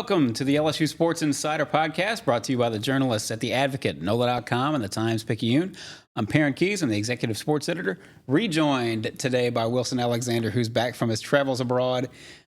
Welcome to the LSU Sports Insider Podcast, brought to you by the journalists at The Advocate, NOLA.com, and the Times-Picayune. I'm Perryn Keys. I'm the executive sports editor, rejoined today by Wilson Alexander, who's back from his travels abroad.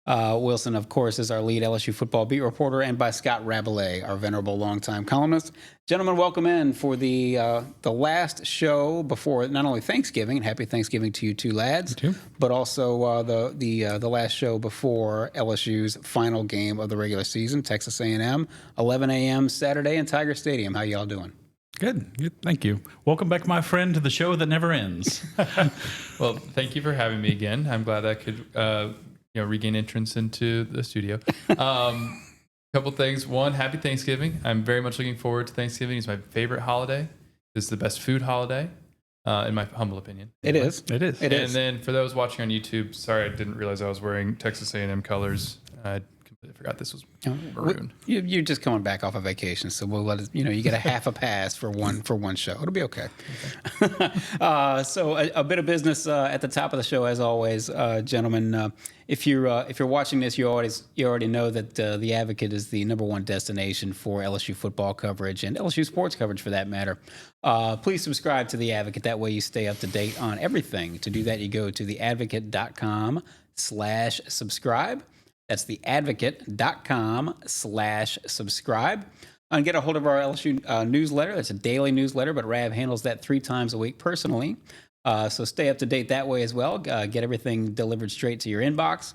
Wilson, of course, is our lead LSU football beat reporter, and by Scott Rabalais, our venerable longtime columnist. Gentlemen, welcome in for the last show before not only Thanksgiving, and happy Thanksgiving to you two lads, but also the last show before LSU's final game of the regular season, Texas A&M, 11 a.m. Saturday in Tiger Stadium. How y'all doing? Good. Thank you. Welcome back, my friend, to the show that never ends. Well, thank you for having me again. I'm glad I could regain entrance into the studio. Couple things. One, happy Thanksgiving. I'm very much looking forward to Thanksgiving. It's my favorite holiday. This is the best food holiday, in my humble opinion. It is. And then for those watching on YouTube, sorry, I didn't realize I was wearing Texas A&M colors. I completely forgot this was maroon. You're just coming back off a vacation, so we'll let it, you get a half a pass for one show. It'll be okay. So a bit of business at the top of the show, as always, gentlemen. If you're watching this, you already know that the Advocate is the number one destination for LSU football coverage and LSU sports coverage, for that matter. Please subscribe to the Advocate. That way, you stay up to date on everything. To do that, you go to theadvocate.com/subscribe. That's theadvocate.com/subscribe. And get a hold of our LSU newsletter. It's a daily newsletter, but Rav handles that 3 times a week personally. So stay up to date that way as well. Get everything delivered straight to your inbox.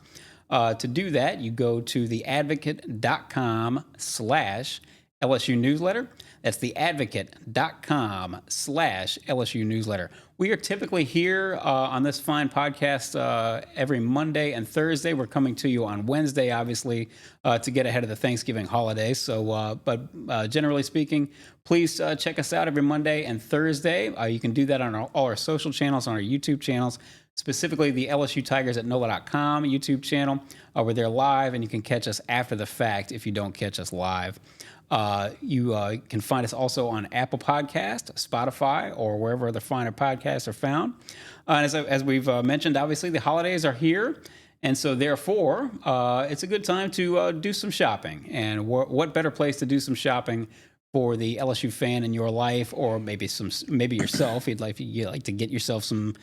To do that, you go to theadvocate.com/LSU newsletter. That's theadvocate.com/LSU newsletter. We are typically here on this fine podcast every Monday and Thursday. We're coming to you on Wednesday, obviously, to get ahead of the Thanksgiving holiday. So, but generally speaking, please check us out every Monday and Thursday. You can do that on all our social channels, on our YouTube channels, specifically the LSU Tigers at NOLA.com YouTube channel. We're there live, and you can catch us after the fact if you don't catch us live. You can find us also on Apple Podcast, Spotify, or wherever other finer podcasts are found. As we've mentioned, obviously, the holidays are here. And so, therefore, it's a good time to do some shopping. And what better place to do some shopping for the LSU fan in your life, or maybe yourself? You'd like to get yourself some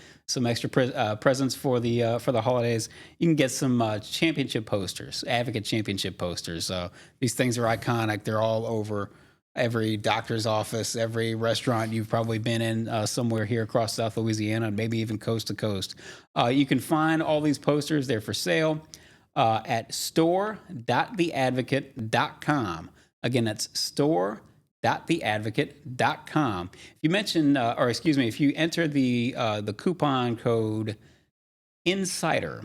extra presents for the holidays. You can get some championship posters, Advocate championship posters. These things are iconic. They're all over every doctor's office, every restaurant you've probably been in somewhere here across South Louisiana, maybe even coast to coast. You can find all these posters. They're for sale at store.theadvocate.com. Again, that's store.theadvocate.com. If you enter the coupon code INSIDER,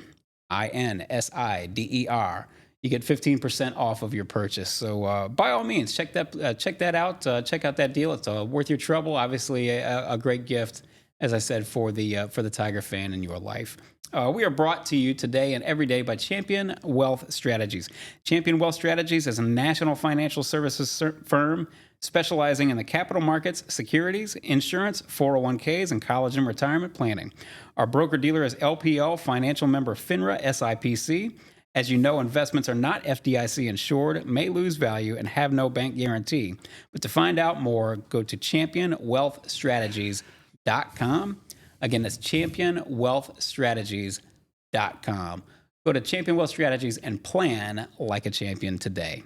INSIDER, you get 15% off of your purchase. So by all means, check that out. Check out that deal. It's worth your trouble. Obviously, a great gift, as I said, for the Tiger fan in your life. We are brought to you today and every day by Champion Wealth Strategies. Champion Wealth Strategies is a national financial services firm specializing in the capital markets, securities, insurance, 401ks, and college and retirement planning. Our broker-dealer is LPL, financial member FINRA SIPC. As you know, investments are not FDIC insured, may lose value, and have no bank guarantee. But to find out more, go to championwealthstrategies.com. Again, that's championwealthstrategies.com. Go to Champion Wealth Strategies and plan like a champion today.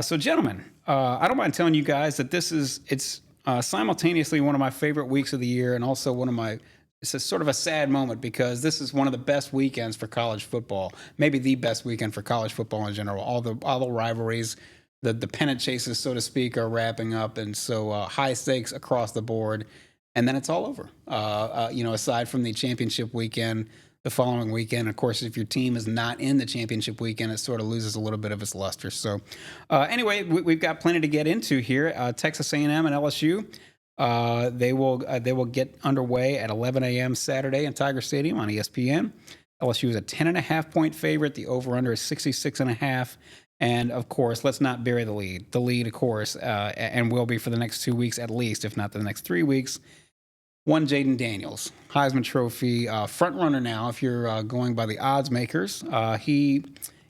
So, gentlemen, I don't mind telling you guys that it's simultaneously one of my favorite weeks of the year, and also it's a sort of a sad moment, because this is one of the best weekends for college football, maybe the best weekend for college football in general. All the rivalries, the pennant chases, so to speak, are wrapping up, and so high stakes across the board. And then it's all over. Aside from the championship weekend, the following weekend, of course, if your team is not in the championship weekend, it sort of loses a little bit of its luster. So anyway, we've got plenty to get into here. Texas A&M and LSU, they will get underway at 11 a.m. Saturday in Tiger Stadium on ESPN. LSU is a 10.5-point favorite. The over-under is 66.5. And, of course, let's not bury the lead. The lead, of course, and will be for the next 2 weeks at least, if not the next 3 weeks. One, Jayden Daniels, Heisman Trophy front runner now. If you're going by the odds makers, he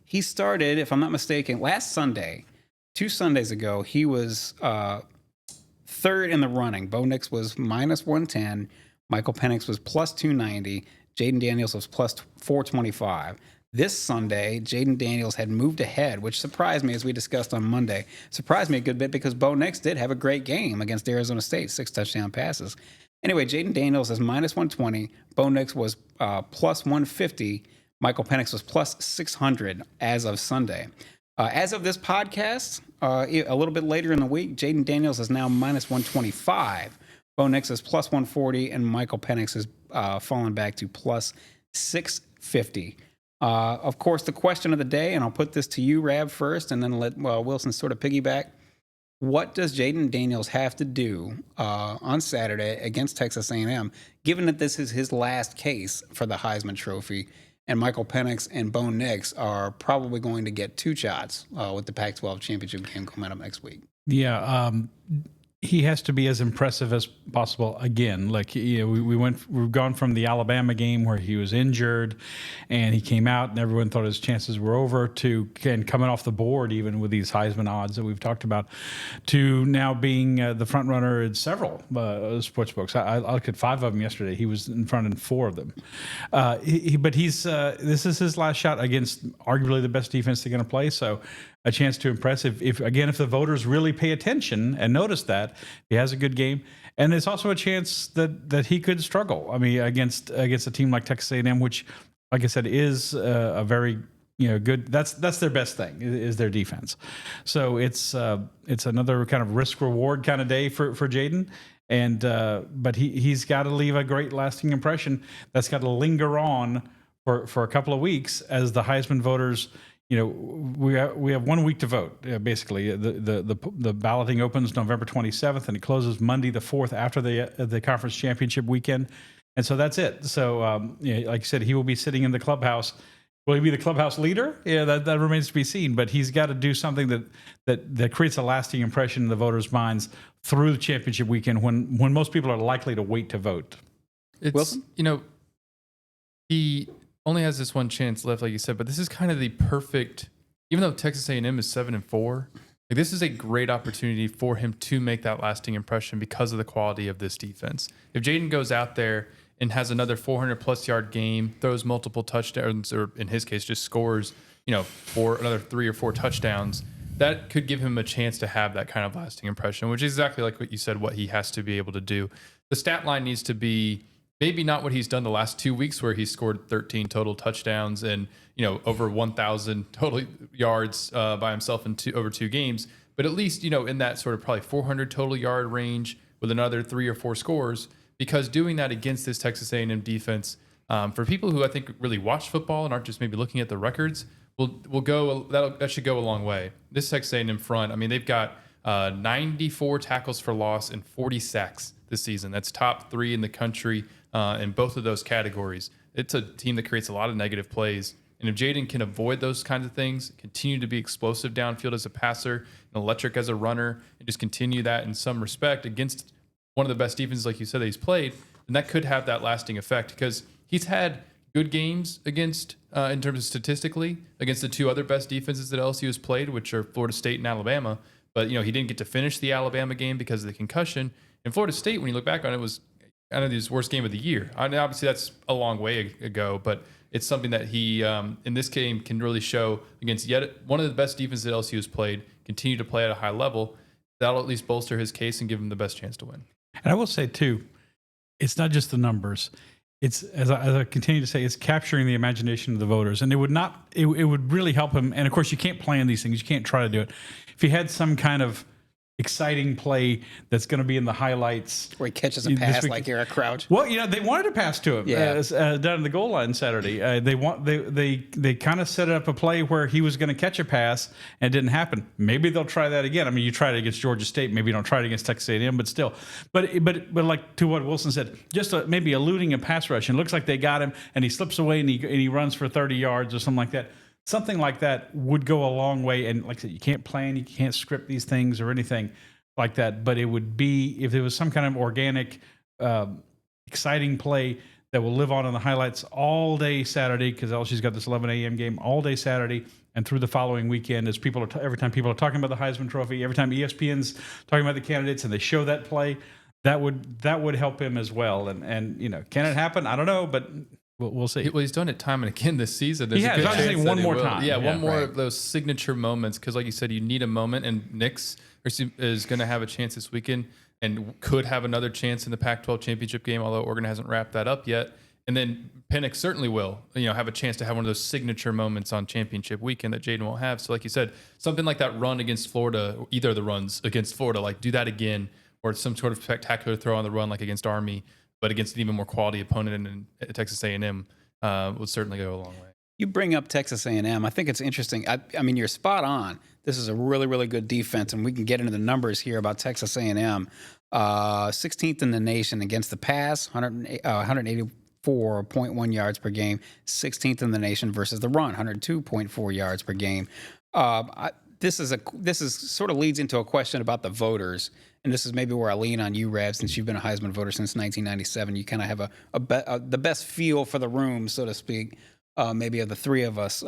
he started, if I'm not mistaken, last Sunday, 2 Sundays ago, he was third in the running. Bo Nix was -110. Michael Penix was +290. Jayden Daniels was +425. This Sunday, Jayden Daniels had moved ahead, which surprised me, as we discussed on Monday. Surprised me a good bit because Bo Nix did have a great game against Arizona State, 6 touchdown passes. Anyway, Jayden Daniels is -120. Bo Nix was +150. Michael Penix was +600 as of Sunday. As of this podcast, a little bit later in the week, Jayden Daniels is now -125. Bo Nix is +140, and Michael Penix has fallen back to +650. Of course, the question of the day, and I'll put this to you, Rab, first, and then let Wilson sort of piggyback. What does Jayden Daniels have to do on Saturday against Texas A&M, given that this is his last case for the Heisman Trophy, and Michael Penix and Bo Nix are probably going to get 2 shots with the Pac-12 championship game coming up next week? Yeah, he has to be as impressive as possible again. Like, we've gone from the Alabama game where he was injured and he came out and everyone thought his chances were over, to coming off the board even with these Heisman odds that we've talked about, to now being the front runner in several sports books. I looked at 5 of them yesterday. He was in front in 4 of them. But this is his last shot against arguably the best defense they're going to play. So a chance to impress if the voters really pay attention and notice that he has a good game. And it's also a chance that he could struggle. I mean, against a team like Texas A&M, which, like I said, is a very good. That's their best thing, is their defense. So it's another kind of risk reward kind of day for Jayden. And but he's got to leave a great lasting impression that's got to linger on for a couple of weeks as the Heisman voters. We have 1 week to vote. Basically, the balloting opens November 27th and it closes Monday the 4th after the conference championship weekend, and so that's it. So, like I said, he will be sitting in the clubhouse. Will he be the clubhouse leader? Yeah, that remains to be seen. But he's got to do something that creates a lasting impression in the voters' minds through the championship weekend, when most people are likely to wait to vote. Wilson, he only has this one chance left, like you said, but this is kind of the perfect, even though Texas A&M is 7-4, this is a great opportunity for him to make that lasting impression because of the quality of this defense. If Jayden goes out there and has another 400+ yard game, throws multiple touchdowns, or in his case, just scores, for another 3 or 4 touchdowns, that could give him a chance to have that kind of lasting impression, which is exactly like what you said, what he has to be able to do. The stat line needs to be maybe not what he's done the last 2 weeks, where he's scored 13 total touchdowns and over 1,000 total yards by himself in over 2 games, but at least in that sort of probably 400 total yard range with another 3 or 4 scores. Because doing that against this Texas A&M defense, for people who I think really watch football and aren't just maybe looking at the records, that should go a long way. This Texas A&M front, I mean, they've got 94 tackles for loss and 40 sacks this season. That's top 3 in the country. In both of those categories. It's a team that creates a lot of negative plays. And if Jayden can avoid those kinds of things, continue to be explosive downfield as a passer, and electric as a runner, and just continue that in some respect against one of the best defenses, like you said, that he's played, then that could have that lasting effect, because he's had good games against, in terms of statistically, against the 2 other best defenses that LSU has played, which are Florida State and Alabama. But, he didn't get to finish the Alabama game because of the concussion. And Florida State, when you look back on it, was kind of his worst game of the year. I mean, obviously, that's a long way ago, but it's something that he, in this game, can really show against yet one of the best defenses that LSU has played, continue to play at a high level. That'll at least bolster his case and give him the best chance to win. And I will say, too, it's not just the numbers. It's, as I continue to say, it's capturing the imagination of the voters. And it would really help him. And, of course, you can't plan these things. You can't try to do it. If he had some kind of exciting play that's going to be in the highlights, where he catches a pass like Eric Crouch. Well, they wanted to pass to him down in the goal line Saturday. They kind of set up a play where he was going to catch a pass, and it didn't happen. Maybe they'll try that again. I mean, you tried it against Georgia State. Maybe you don't try it against Texas A&M, but still. But like to what Wilson said, just maybe eluding a pass rush, and it looks like they got him, and he slips away and he runs for 30 yards or something like that. Something like that would go a long way. And like I said, you can't plan, you can't script these things or anything like that. But it would be, if there was some kind of organic, exciting play that will live on in the highlights all day Saturday, because LSU's got this 11 a.m. game all day Saturday, and through the following weekend, as every time people are talking about the Heisman Trophy, every time ESPN's talking about the candidates and they show that play, that would help him as well. And can it happen? I don't know, but we'll see. Well, he's done it time and again this season. There's He has. I was one more time. Yeah, one more right. of those signature moments, because like you said, you need a moment, and Nicks is going to have a chance this weekend and could have another chance in the Pac-12 championship game, although Oregon hasn't wrapped that up yet. And then Penix certainly will, have a chance to have one of those signature moments on championship weekend that Jayden won't have. So like you said, something like that run against Florida, either of the runs against Florida, like do that again, or some sort of spectacular throw on the run like against Army, but against an even more quality opponent in Texas A&M would certainly go a long way. You bring up Texas A&M. I think it's interesting. I mean, you're spot on. This is a really, really good defense, and we can get into the numbers here about Texas A&M. 16th in the nation against the pass, 184.1 yards per game. 16th in the nation versus the run, 102.4 yards per game. This is sort of leads into a question about the voters, and this is maybe where I lean on you, Rev, since you've been a Heisman voter since 1997. You kind of have the best feel for the room, so to speak. Maybe of the three of us,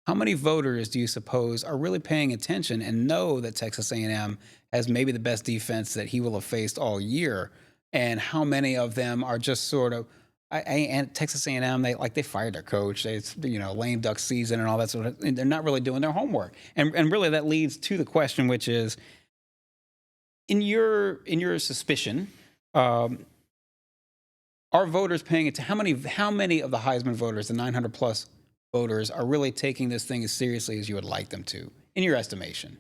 how many voters do you suppose are really paying attention and know that Texas A&M has maybe the best defense that he will have faced all year? And how many of them are just sort of, and Texas A&M, they fired their coach. It's lame duck season and all that sort of, and they're not really doing their homework. And really that leads to the question, which is, in your suspicion, are voters paying it to how many of the Heisman voters, the 900 plus voters, are really taking this thing as seriously as you would like them to, in your estimation?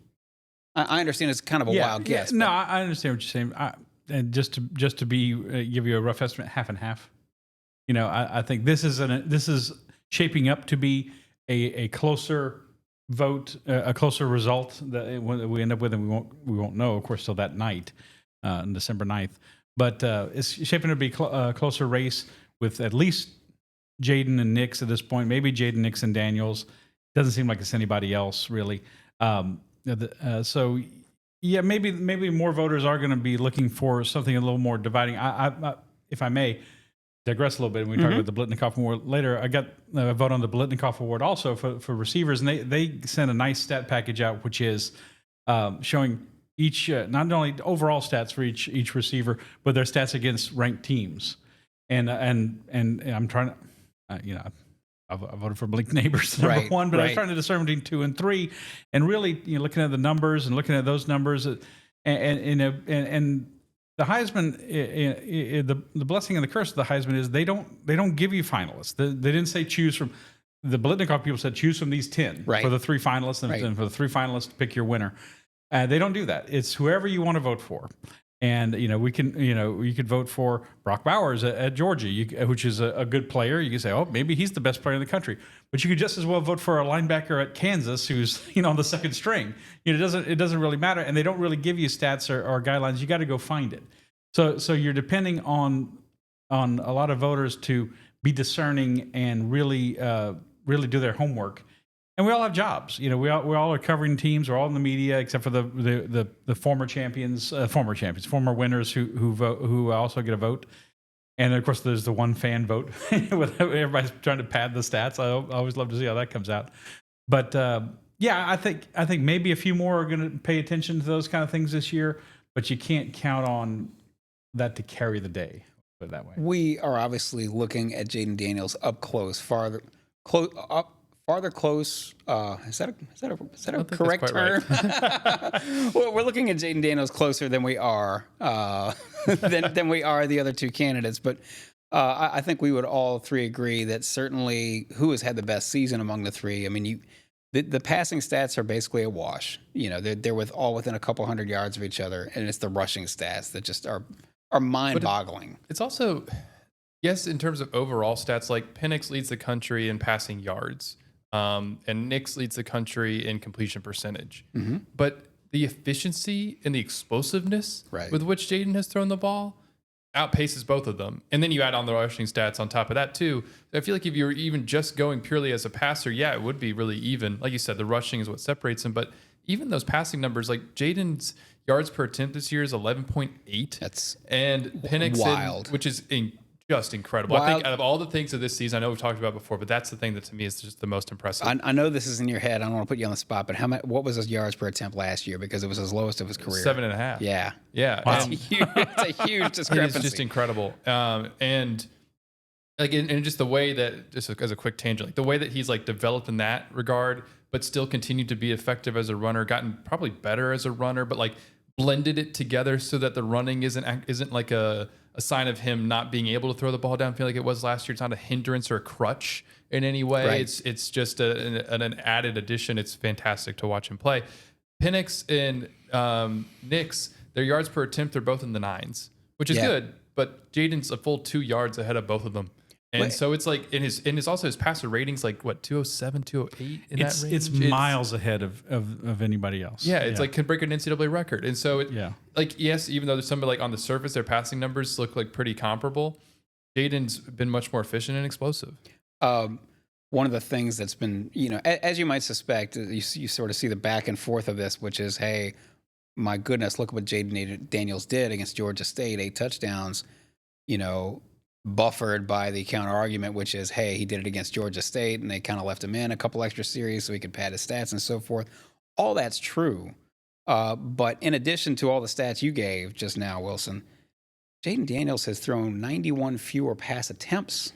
I understand it's kind of a wild guess. No, I understand what you're saying. And just to give you a rough estimate, half and half. I think this is shaping up to be a closer vote, a closer result that we end up with, and we won't know, of course, till that night, on December 9th. But it's shaping to be a closer race with at least Jayden and Nicks at this point. Maybe Jayden, Nicks, and Daniels. Doesn't seem like it's anybody else really. So yeah, maybe more voters are going to be looking for something a little more dividing. I if I may digress a little bit, and we talk about the Biletnikoff Award later. I got a vote on the Biletnikoff Award also for receivers, and they sent a nice stat package out, which is showing each not only overall stats for each receiver, but their stats against ranked teams. And I'm trying to, I voted for Malik Nabers number one, but I was trying to discern between 2 and 3, and really looking at the numbers and looking at those numbers, and the Heisman, the blessing and the curse of the Heisman is they don't give you finalists. They didn't say choose from. The Biletnikoff people said choose from these 10 for the 3 finalists, and for the 3 finalists pick your winner. They don't do that. It's whoever you want to vote for. And, we can, you could vote for Brock Bowers at Georgia, which is a good player. You can say, oh, maybe he's the best player in the country. But you could just as well vote for a linebacker at Kansas who's, on the second string. It doesn't really matter. And they don't really give you stats or guidelines. You got to go find it. So you're depending on a lot of voters to be discerning and really do their homework. And we all have jobs. We all are covering teams. We're all in the media, except for the former champions, former winners who also get a vote. And of course, there's the one fan vote. Everybody's trying to pad the stats. I always love to see how that comes out. But I think maybe a few more are going to pay attention to those kind of things this year. But you can't count on that to carry the day. Put it that way. We are obviously looking at Jayden Daniels up close, farther close. Is that a correct term? Right. Well, we're looking at Jayden Daniels closer than we are than we are the other 2 candidates. But I think we would all 3 agree that certainly who has had the best season among the 3. I mean, the passing stats are basically a wash. They're all within a couple hundred yards of each other, and it's the rushing stats that just are mind-boggling. It's also, yes, in terms of overall stats, like Penix leads the country in passing yards. And Nicks leads the country in completion percentage. Mm-hmm. But the efficiency and the explosiveness with which Jayden has thrown the ball outpaces both of them. And then you add on the rushing stats on top of that too. I feel like if you were even just going purely as a passer, it would be really even. Like you said, the rushing is what separates him. But even those passing numbers, like Jayden's yards per attempt this year is 11.8. That's and Penix, wild. which is just incredible. I Wild. think out of all the things of this season, I know we've talked about before, but that's the thing that to me is just the most impressive. I know this is in your head. I don't want to put you on the spot, but what was his yards per attempt last year? Because it was his lowest of his career. 7.5. Yeah. Yeah. Wow. It's a huge discrepancy. It's just incredible. And like, and just the way that, just as a quick tangent, like the way that he's like developed in that regard, but still continued to be effective as a runner, gotten probably better as a runner, but like blended it together so that the running isn't like a sign of him not being able to throw the ball downfield like it was last year. It's not a hindrance or a crutch in any way. Right. It's just an added addition. It's fantastic to watch him play. Penix and Nicholls, their yards per attempt are both in the 9s, which is good. But Jayden's a full 2 yards ahead of both of them. And so it's like in his also his passer ratings like what 207, 208 in that range. It's miles ahead of anybody else. Yeah, it's like can break an NCAA record. And so like yes, even though there's somebody like on the surface their passing numbers look like pretty comparable, Jayden's been much more efficient and explosive. One of the things that's been, as you might suspect, you sort of see the back and forth of this, which is, hey, my goodness, look what Jayden Daniels did against Georgia State, 8 touchdowns, buffered by the counter argument, which is, hey, he did it against Georgia State and they kind of left him in a couple extra series so he could pad his stats and so forth. All that's true. But in addition to all the stats you gave just now, Wilson, Jayden Daniels has thrown 91 fewer pass attempts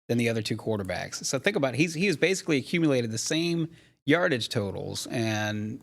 than the other 2 quarterbacks. So think about it. He has basically accumulated the same yardage totals and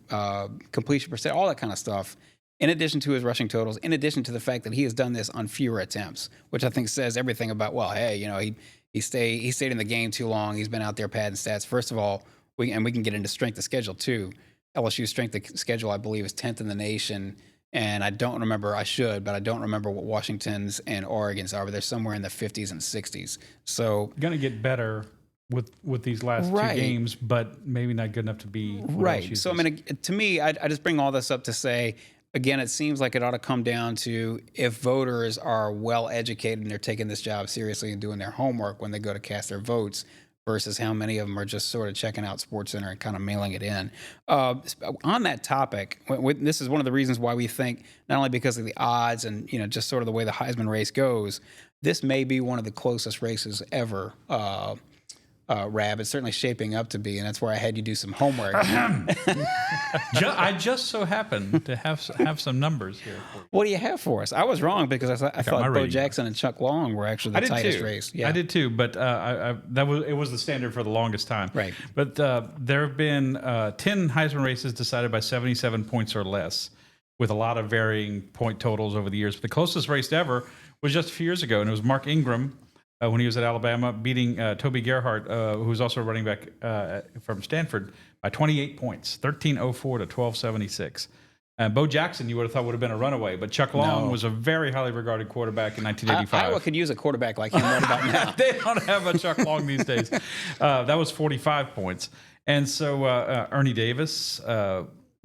completion percent, all that kind of stuff, in addition to his rushing totals, in addition to the fact that he has done this on fewer attempts, which I think says everything about, well, hey, he stayed in the game too long. He's been out there padding stats. First of all, we can get into strength of schedule too. LSU's strength of schedule, I believe, is 10th in the nation. And I don't remember what Washington's and Oregon's are, but they're somewhere in the 50s and 60s. So going to get better with these last 2 games, but maybe not good enough to be right. So I mean, to me, I just bring all this up to say, again, it seems like it ought to come down to if voters are well educated and they're taking this job seriously and doing their homework when they go to cast their votes, versus how many of them are just sort of checking out SportsCenter and kind of mailing it in. On that topic, this is one of the reasons why we think, not only because of the odds and just sort of the way the Heisman race goes, this may be one of the closest races ever. Rab, it's certainly shaping up to be, and that's where I had you do some homework. I just so happened to have some numbers here for you. What do you have for us? I was wrong because I thought Bo Jackson and Chuck Long were actually the tightest race. Yeah. I did too, but it was the standard for the longest time. Right. But there have been 10 Heisman races decided by 77 points or less, with a lot of varying point totals over the years. But the closest race ever was just a few years ago, and it was Mark Ingram, when he was at Alabama, beating Toby Gerhart, who was also a running back from Stanford, by 28 points, 13:04 to 12:76. Bo Jackson, you would have thought would have been a runaway, but Chuck Long was a very highly regarded quarterback in 1985. Iowa could use a quarterback like him right about now. They don't have a Chuck Long these days. That was 45 points. And so Ernie Davis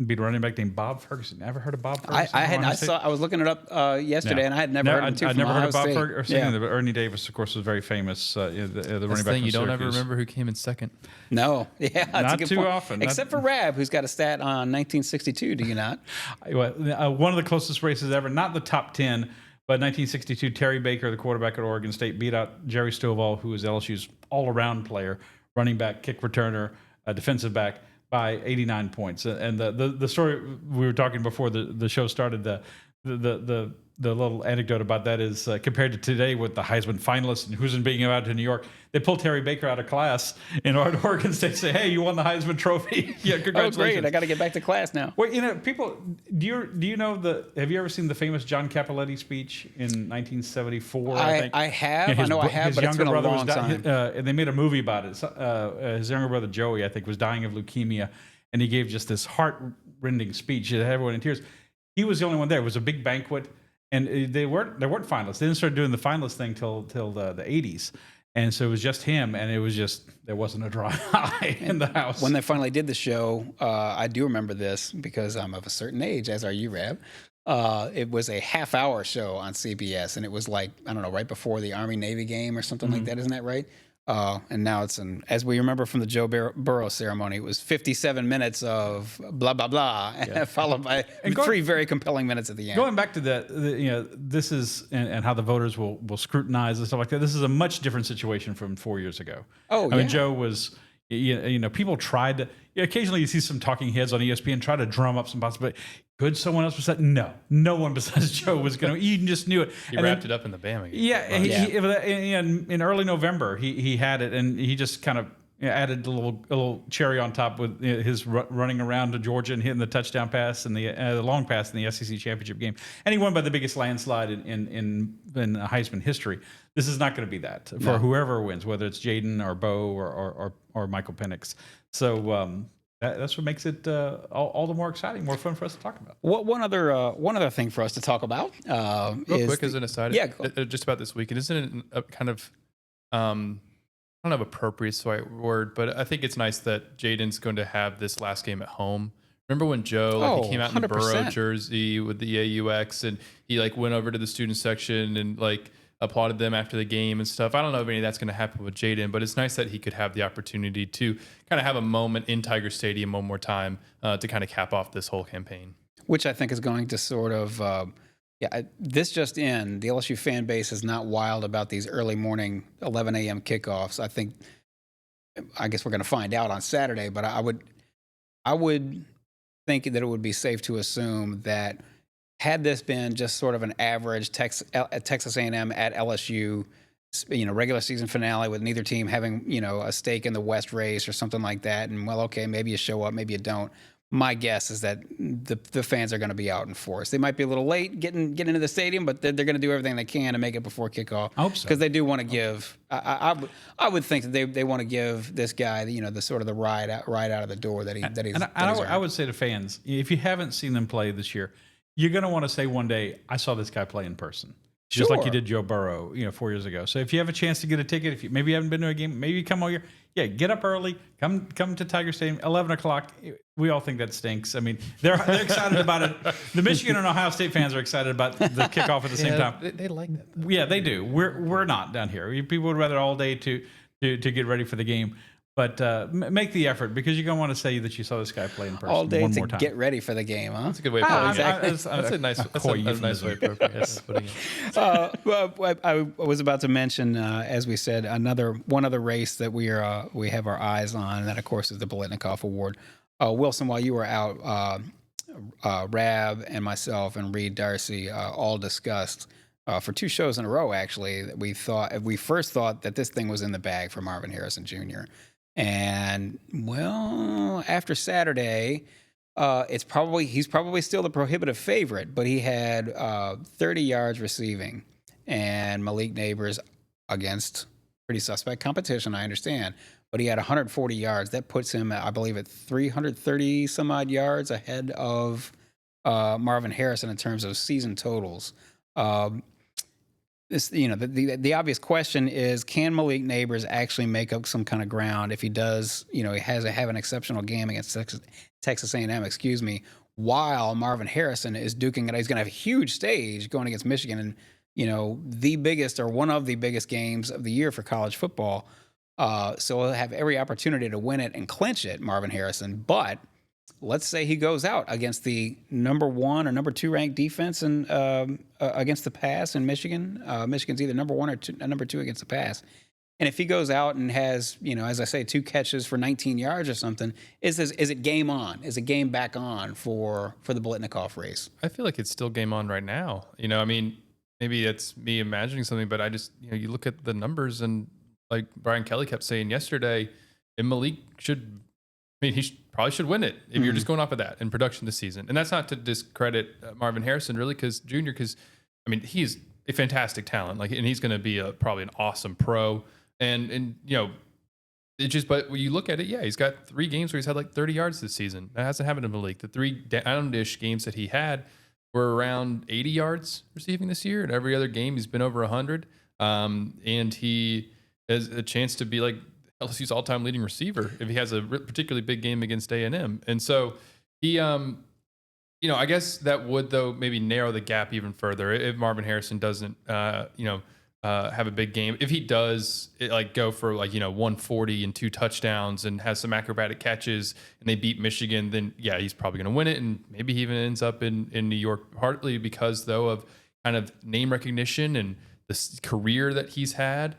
beat a running back named Bob Ferguson. Ever heard of Bob Ferguson? I was looking it up yesterday, and I had never heard of him too. I'd never heard of Bob State. Ferguson, but Ernie Davis, of course, was very famous. The running back from Syracuse. You don't ever remember who came in second. No, not too often. Except for Rab, who's got a stat on 1962. Do you not? One of the closest races ever, not the top 10, but 1962. Terry Baker, the quarterback at Oregon State, beat out Jerry Stovall, who was LSU's all-around player, running back, kick returner, defensive back, by 89 points. And the story we were talking before the show started, the little anecdote about that is compared to today with the Heisman finalists and who's being invited to New York, they pulled Terry Baker out of class in Oregon State and say, hey, you won the Heisman Trophy. Yeah, congratulations. Oh, great. I got to get back to class now. Well, people, do you know have you ever seen the famous John Cappelletti speech in 1974? I think? I have. I know I have, but it's been a long time. And they made a movie about it. His younger brother, Joey, I think, was dying of leukemia, and he gave just this heart-rending speech. It had everyone in tears. He was the only one there. It was a big banquet, and there weren't finalists. They didn't start doing the finalist thing till the 80s. And so it was just him, and it was just, there wasn't a dry eye in the house. When they finally did the show, I do remember this because I'm of a certain age, as are you, Rab. It was a half-hour show on CBS, and it was like, I don't know, right before the Army-Navy game or something like that. Isn't that right? And now it's as we remember from the Joe Burrow ceremony, it was 57 minutes of blah, blah, blah, followed by three very compelling minutes at the end. Going back to that, this is, and how the voters will scrutinize and stuff like that, this is a much different situation from 4 years ago. Oh, I mean, Joe was, people tried to, occasionally you see some talking heads on ESPN try to drum up some possibility. Could someone else besides? No one besides Joe was going to. You just knew it. He wrapped it up in the Bama game. Yeah, in early November, he had it, and he just kind of added a little cherry on top with his running around to Georgia and hitting the touchdown pass and the long pass in the SEC championship game. And he won by the biggest landslide in Heisman history. This is not going to be that for whoever wins, whether it's Jayden or Bo or Michael Penix. So. That's what makes it all the more exciting, more fun for us to talk about. One other thing for us to talk about real quick as an aside, just about this weekend, isn't it a kind of I don't have appropriate word, but I think it's nice that Jayden's going to have this last game at home. Remember when Joe he came out in the 100%. Burrow jersey with the AUX and he went over to the student section and applauded them after the game and stuff. I don't know if any of that's going to happen with Jayden, but it's nice that he could have the opportunity to kind of have a moment in Tiger Stadium one more time to kind of cap off this whole campaign. Which I think is going to sort of, this just in, the LSU fan base is not wild about these early morning 11 a.m. kickoffs. I guess we're going to find out on Saturday, but I would think that it would be safe to assume that had this been just sort of an average Texas A&M at LSU, regular season finale with neither team having, a stake in the West race or something like that, and maybe you show up, maybe you don't. My guess is that the fans are going to be out in force. They might be a little late getting into the stadium, but they're going to do everything they can to make it before kickoff. I hope so. Because they do want to give. I would think that they want to give this guy, the sort of the ride out of the door that he's. I would say to fans, if you haven't seen them play this year, you're going to want to say one day, I saw this guy play in person. Just like you did Joe Burrow, 4 years ago. So if you have a chance to get a ticket, if you maybe haven't been to a game, maybe you come all year. Yeah, get up early. Come to Tiger Stadium, 11 o'clock. We all think that stinks. I mean, they're excited about it. The Michigan and Ohio State fans are excited about the kickoff at the same time. They like that, though. Yeah, they do. We're not down here. People would rather all day to get ready for the game. But make the effort because you're going to want to say that you saw this guy play in person all day one to more time. get ready for the game, huh? That's a good way of putting it. Exactly. That's a nice way of putting it. I was about to mention, as we said, one other race that we have our eyes on, and that of course is the Biletnikoff Award. Wilson, while you were out, Rab and myself and Reed Darcy all discussed for 2 shows in a row actually that we first thought that this thing was in the bag for Marvin Harrison Jr. And after Saturday, he's probably still the prohibitive favorite, but he had 30 yards receiving, and Malik Nabers against pretty suspect competition, I understand, but he had 140 yards. That puts him, I believe, at 330 some odd yards ahead of Marvin Harrison in terms of season totals. The obvious question is, can Malik Nabers actually make up some kind of ground if he does, he have an exceptional game against Texas A&M, while Marvin Harrison is duking it. He's going to have a huge stage going against Michigan and, the biggest or one of the biggest games of the year for college football. So he'll have every opportunity to win it and clinch it, Marvin Harrison. But let's say he goes out against the number 1 or number 2 ranked defense and against the pass in Michigan. Michigan's either number 1 or number 2 against the pass. And if he goes out and has, as I say, 2 catches for 19 yards or something, is it game on? Is it game back on for the Biletnikoff race? I feel like it's still game on right now. Maybe it's me imagining something, but I just, you look at the numbers and like Brian Kelly kept saying yesterday, and Malik probably should win it if you're just going off of that in production this season. And that's not to discredit Marvin Harrison really, because he's a fantastic talent, and he's going to be probably an awesome pro. And but when you look at it, he's got 3 games where he's had 30 yards this season. That hasn't happened in Malik. The 3 down-ish games that he had were around 80 yards receiving this year, and every other game he's been over 100. And he has a chance to be LSU's all-time leading receiver if he has a particularly big game against A&M. And so he, I guess that would, though, maybe narrow the gap even further if Marvin Harrison doesn't, have a big game. If he does go for 140 and 2 touchdowns and has some acrobatic catches and they beat Michigan, then yeah, he's probably going to win it. And maybe he even ends up in New York, partly because though of kind of name recognition and the career that he's had.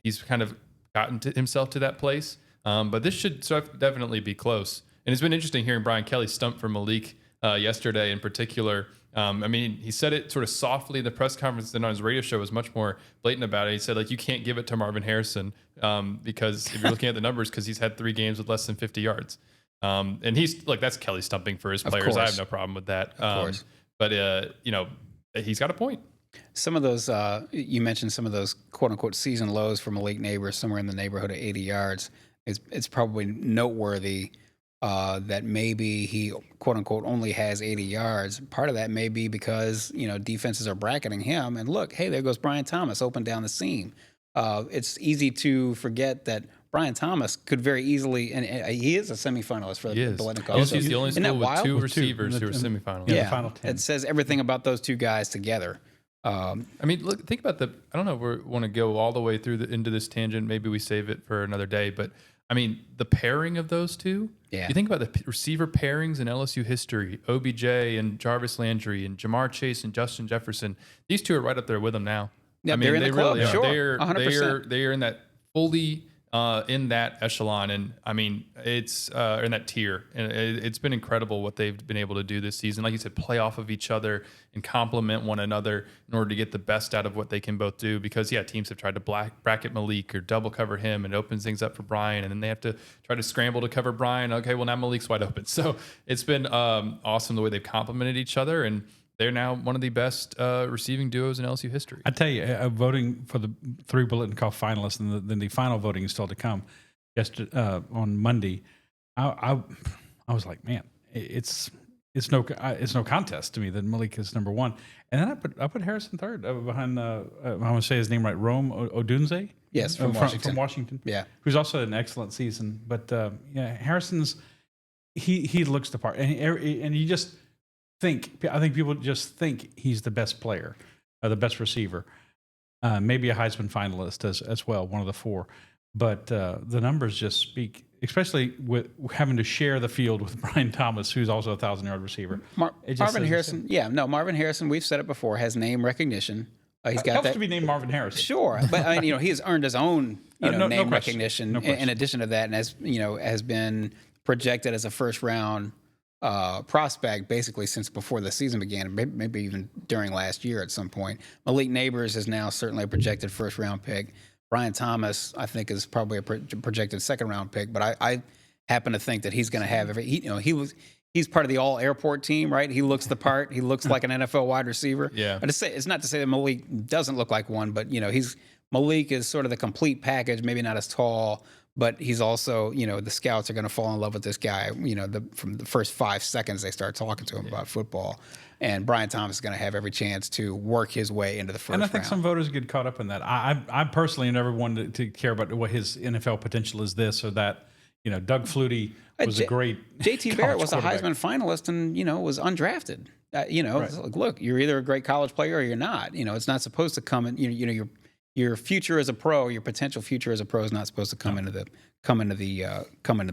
He's kind of gotten himself to that place. But this should definitely be close. And it's been interesting hearing Brian Kelly stump for Malik yesterday in particular. I mean, he said it sort of softly in the press conference, then on his radio show was much more blatant about it. He said, you can't give it to Marvin Harrison because if you're looking at the numbers, because he's had 3 games with less than 50 yards. And he's that's Kelly stumping for his players. I have no problem with that. Of course. But, he's got a point. Some of those, you mentioned some of those quote unquote season lows for Malik Nabers, somewhere in the neighborhood of 80 yards. It's probably noteworthy that maybe he quote unquote only has 80 yards. Part of that may be because, defenses are bracketing him. And look, hey, there goes Brian Thomas open down the seam. It's easy to forget that Brian Thomas could very easily, and he is a semifinalist for the Biletnikoff. He's the only school with 2 receivers who are semifinalists. Yeah, the final 10. It says everything about those 2 guys together. I mean, look, think about I don't know if we want to go all the way through into this tangent. Maybe we save it for another day. But, I mean, the pairing of those 2. Yeah. You think about the receiver pairings in LSU history, OBJ and Jarvis Landry and Jamar Chase and Justin Jefferson. These 2 are right up there with them now. Yeah, I mean, they're in the club. really are. Sure, 100%. They are in that fully in that echelon. And, I mean, it's in that tier. And it's been incredible what they've been able to do this season. Like you said, play off of each other and complement one another in order to get the best out of what they can both do. Because, teams have tried to bracket Malik or double cover him, and it opens things up for Brian. And then they have to try to scramble to cover Brian. Okay, well, now Malik's wide open. So it's been awesome the way they've complemented each other. And they're now one of the best receiving duos in LSU history. I tell you, voting for the 3 Biletnikoff finalists, and then the final voting is still to come. Yesterday on Monday, I was like, man, it's no contest to me that Malik is number 1, and then I put Harrison third behind I want to say his name right, Rome Odunze. Yes, from Washington. Yeah, who's also had an excellent season. But Harrison's he looks the part, and you just. I think people just think he's the best player, the best receiver, maybe a Heisman finalist as well, one of the 4. But the numbers just speak, especially with having to share the field with Brian Thomas, who's also a 1,000-yard receiver. Marvin Harrison, Marvin Harrison, we've said it before, has name recognition. He's got helps that to be named Marvin Harrison. Sure, but I mean, he has earned his own name recognition no in addition to that, and has been projected as a first-round prospect basically since before the season began, maybe even during last year at some point. Malik Nabers is now certainly a projected first-round pick. Brian Thomas, I think, is probably a projected second-round pick, but I happen to think that he's going to have he's part of the all-airport team, right? He looks the part. He looks like an NFL wide receiver. Yeah. But it's not to say that Malik doesn't look like one, but Malik is sort of the complete package, maybe not as tall, but he's also, the scouts are going to fall in love with this guy, from the first 5 seconds they start talking to him about football. And Brian Thomas is going to have every chance to work his way into the first round. And I think some voters get caught up in that. I personally never wanted to care about what his NFL potential is, this or that. Doug Flutie was a great JT Barrett was a Heisman finalist and, was undrafted. Right. It's like, look, you're either a great college player or you're not. It's not supposed to come in, your future as a pro, your potential future as a pro is not supposed to come into the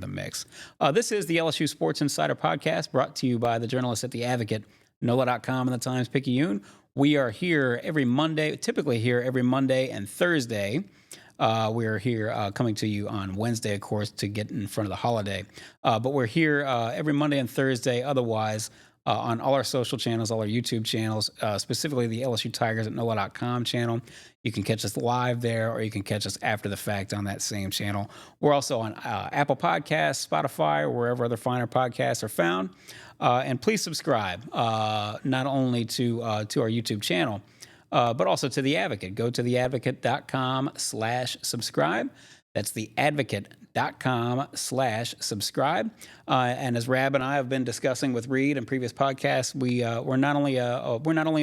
mix. This is the LSU Sports Insider Podcast, brought to you by the journalists at The Advocate, NOLA.com, and the Times-Picayune. We are here typically here every Monday and Thursday. We're here coming to you on Wednesday, of course, to get in front of the holiday. But we're here every Monday and Thursday. Otherwise, on all our social channels, all our YouTube channels, specifically the LSU Tigers at NOLA.com channel. You can catch us live there, or you can catch us after the fact on that same channel. We're also on Apple Podcasts, Spotify, or wherever other finer podcasts are found. And please subscribe, not only to our YouTube channel, but also to The Advocate. Go to theadvocate.com/subscribe. That's theadvocate.com/subscribe. And as Rab and I have been discussing with Reed in previous podcasts, we're not only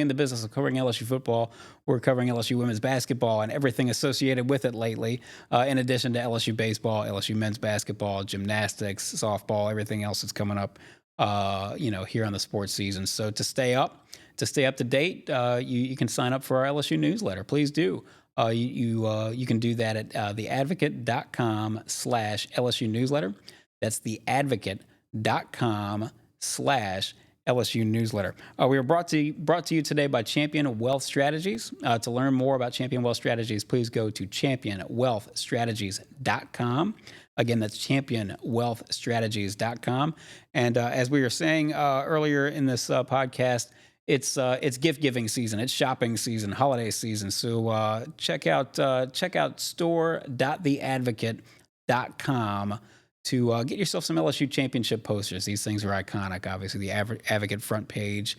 in the business of covering LSU football, we're covering LSU women's basketball and everything associated with it lately, in addition to LSU baseball, LSU men's basketball, gymnastics, softball, everything else that's coming up, here on the sports season. So to stay up to stay up to date, you can sign up for our LSU newsletter. Please do. You can do that at theadvocate.com/LSU newsletter. That's theadvocate.com/LSU newsletter. We are brought to you today by Champion Wealth Strategies. To learn more about Champion Wealth Strategies, please go to championwealthstrategies.com. Again, that's championwealthstrategies.com. And as we were saying earlier in this podcast, it's gift giving season, it's shopping season, holiday season. So check out store.theadvocate.com to get yourself some LSU championship posters. These things are iconic. Obviously, the Advocate front page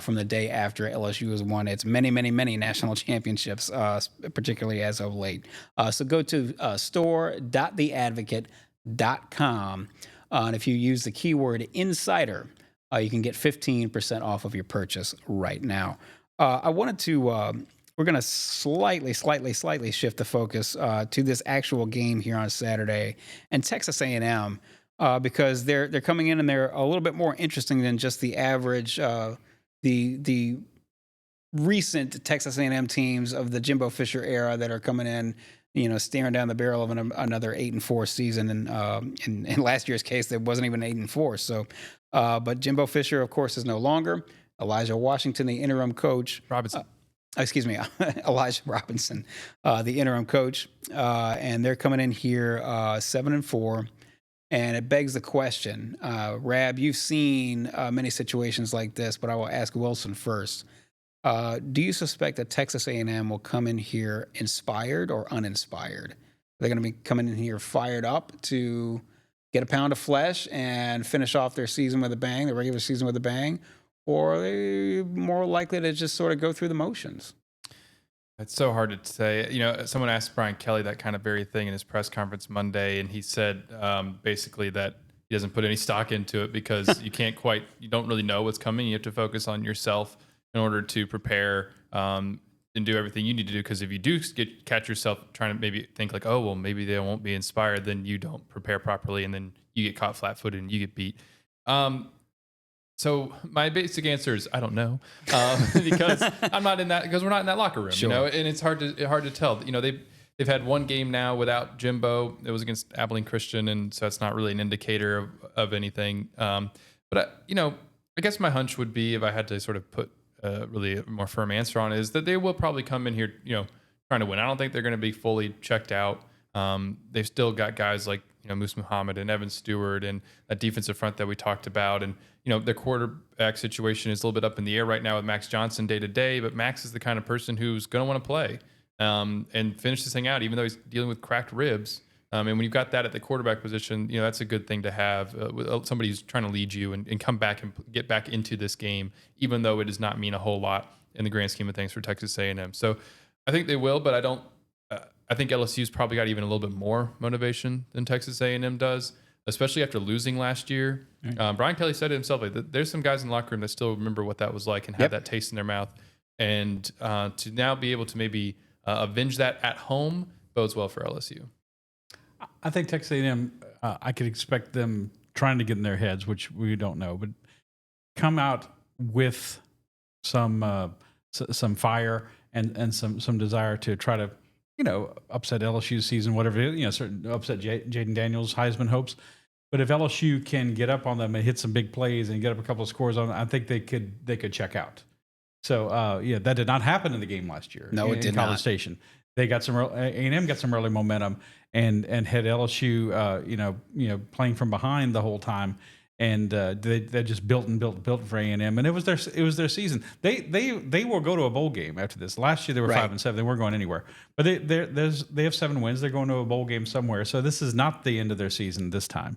from the day after LSU has won its many national championships, particularly as of late. So go to store.theadvocate.com, and if you use the keyword insider, you can get 15% off of your purchase right now. I wanted to, we're going to slightly shift the focus to this actual game here on Saturday and Texas A&M because they're coming in and they're a little bit more interesting than just the average, the recent Texas A&M teams of the Jimbo Fisher era that are coming in, staring down the barrel of another 8-4 season. And in last year's case, there wasn't even 8-4. So, but Jimbo Fisher, of course, is no longer. Elijah Washington, the interim coach. Elijah Robinson, the interim coach. And they're coming in here 7-4. And it begs the question, Rab, you've seen many situations like this, but I will ask Wilson first. Do you suspect that Texas A&M will come in here inspired or uninspired? They're going to be coming in here fired up to get a pound of flesh and finish off their season with a bang, the regular season with a bang, or are they more likely to just sort of go through the motions? It's so hard to say. Someone asked Brian Kelly that kind of very thing in his press conference Monday, and he said basically that he doesn't put any stock into it because you don't really know what's coming. You have to focus on yourself in order to prepare and do everything you need to do. Because if you do catch yourself trying to maybe think like, oh, well, maybe they won't be inspired, then you don't prepare properly, and then you get caught flat-footed and you get beat. So my basic answer is I don't know because I'm not in that because we're not in that locker room, Sure. and it's hard to tell. They've had one game now without Jimbo. It was against Abilene Christian, and so it's not really an indicator of anything. But I guess my hunch would be, if I had to sort of put really a more firm answer on it, is that they will probably come in here, trying to win. I don't think they're going to be fully checked out. They've still got guys like Moose Muhammad and Evan Stewart and that defensive front that we talked about, and their quarterback situation is a little bit up in the air right now with Max Johnson day to day. But Max is the kind of person who's going to want to play and finish this thing out, even though he's dealing with cracked ribs. And when you've got that at the quarterback position, that's a good thing to have. Somebody who's trying to lead you and come back and get back into this game, even though it does not mean a whole lot in the grand scheme of things for Texas A&M. So I think they will, but I don't. I think LSU's probably got even a little bit more motivation than Texas A&M does, especially after losing last year. Right. Brian Kelly said it himself. Like, there's some guys in the locker room that still remember what that was like and have that taste in their mouth. And to now be able to maybe avenge that at home bodes well for LSU. I think Texas A&M, I could expect them trying to get in their heads, which we don't know, but come out with some fire and some desire to try to, upset LSU's season, whatever it is, certain upset Jayden Daniels Heisman hopes. But if LSU can get up on them and hit some big plays and get up a couple of scores on them, I think they could check out. So that did not happen in the game last year. No, it did not. College Station. They got A&M got some early momentum and had LSU playing from behind the whole time, and they just built for A&M, and it was their season. They will go to a bowl game after this. Last year they were 5-7. They weren't going anywhere, but they have 7 wins. They're going to a bowl game somewhere. So this is not the end of their season this time.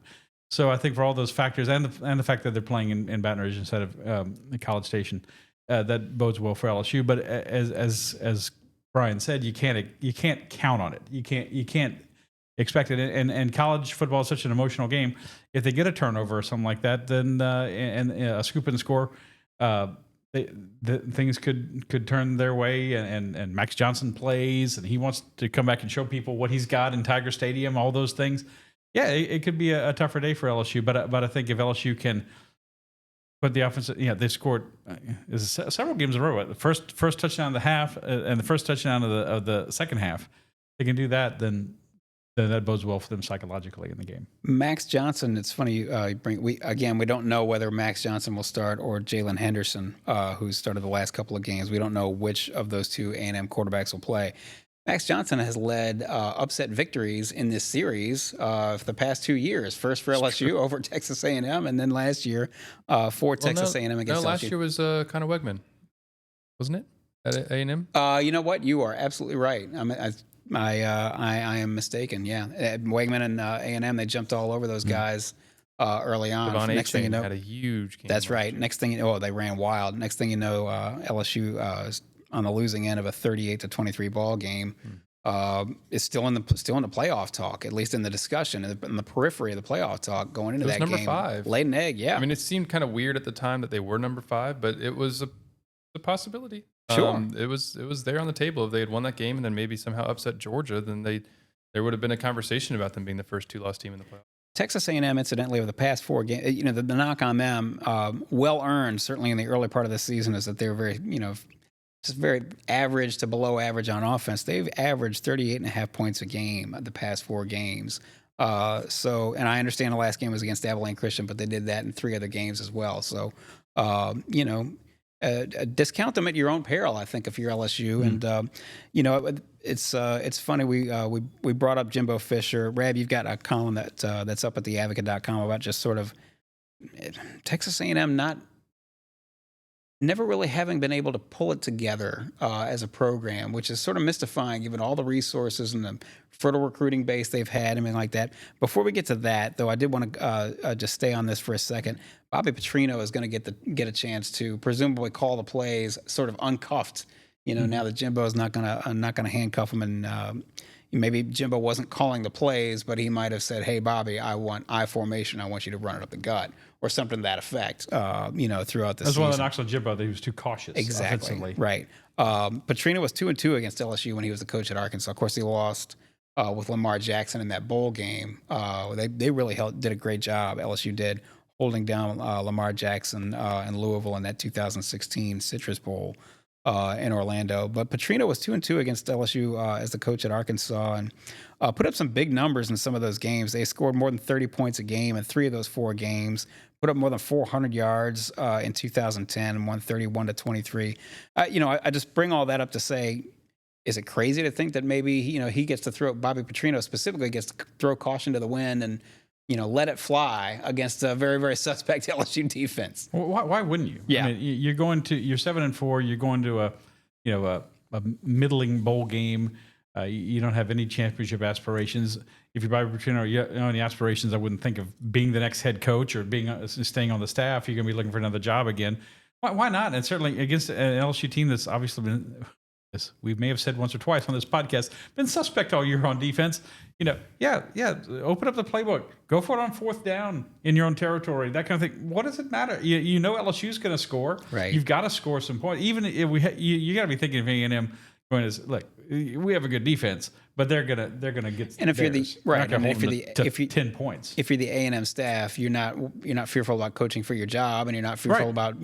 So I think for all those factors and the fact that they're playing in Baton Rouge instead of College Station, that bodes well for LSU. But as Brian said, you can't count on it. You can't expect it. And college football is such an emotional game. If they get a turnover or something like that, then and a scoop and score, things could turn their way. And Max Johnson plays, and he wants to come back and show people what he's got in Tiger Stadium. All those things. Yeah, it could be a tougher day for LSU. But I think if LSU can But the offense, they scored several games in a row. The first touchdown of the half and the first touchdown of the second half. They can do that, then that bodes well for them psychologically in the game. Max Johnson, it's funny we don't know whether Max Johnson will start or Jalen Henderson, who started the last couple of games. We don't know which of those two A&M quarterbacks will play. Max Johnson has led upset victories in this series for the past 2 years. First for LSU over Texas A&M, and then last year for Texas A&M against LSU. Last year was Connor Wegman, wasn't it, at A&M? You know what? You are absolutely right. I am mistaken. Yeah, Wegman and A&M, they jumped all over those guys early on. Devon Next thing you know, had a huge game. That's right. Next thing you know, they ran wild. Next thing you know, LSU is on the losing end of a 38-23 ball game. Is still in the playoff talk, at least in the discussion, in the periphery of the playoff talk going into that game. It was number 5. Laid an egg. Yeah. I mean, it seemed kind of weird at the time that they were number 5, but it was a possibility. Sure. It was there on the table. If they had won that game and then maybe somehow upset Georgia, then there would have been a conversation about them being the first 2-loss team in the playoffs. Texas A&M, incidentally, over the past 4 games, the knock on them, well earned, certainly in the early part of the season, is that they're very, just very average to below average on offense. They've averaged 38.5 points a game the past 4 games. And I understand the last game was against Abilene Christian, but they did that in 3 other games as well. So, discount them at your own peril, I think, if you're LSU. And it's funny. We brought up Jimbo Fisher. Rab, you've got a column that's up at theadvocate.com about just sort of Texas A&M never really having been able to pull it together as a program, which is sort of mystifying given all the resources and the fertile recruiting base they've had, anything like that. Before we get to that, though, I did want to just stay on this for a second. Bobby Petrino is going to get a chance to presumably call the plays sort of uncuffed. Now that Jimbo is not going to handcuff him, and maybe Jimbo wasn't calling the plays, but he might have said, "Hey, Bobby, I want I formation. I want you to run it up the gut," or something to that effect. Throughout the season. As well as knocks on Jimbo that he was too cautious. Exactly. Offensively. Right. Petrino was 2-2 against LSU when he was the coach at Arkansas. Of course, he lost with Lamar Jackson in that bowl game. They really did a great job. LSU did, holding down Lamar Jackson in Louisville in that 2016 Citrus Bowl in Orlando. But Petrino was 2-2 against LSU as the coach at Arkansas, and put up some big numbers in some of those games. They scored more than 30 points a game in 3 of those 4 games. Put up more than 400 yards in 2010, 131-23. I just bring all that up to say, is it crazy to think that maybe he gets to throw, Bobby Petrino specifically gets to throw caution to the wind and let it fly against a very, very suspect LSU defense? Well, why wouldn't you? Yeah. I mean, you're 7-4. You're going to a middling bowl game. You don't have any championship aspirations. If you're Bobby Petrino, you don't have any aspirations. I wouldn't think of being the next head coach or staying on the staff. You're going to be looking for another job again. Why not? And certainly against an LSU team that's obviously been, as we may have said once or twice on this podcast, been suspect all year on defense. Open up the playbook. Go for it on 4th down in your own territory. That kind of thing. What does it matter? LSU's going to score. Right. You've got to score some points. Even if you got to be thinking of A&M going as look. We have a good defense, but they're gonna get. And if you're the right, and if you 10 points, if you're the A&M staff, you're not fearful about coaching for your job, and you're not fearful about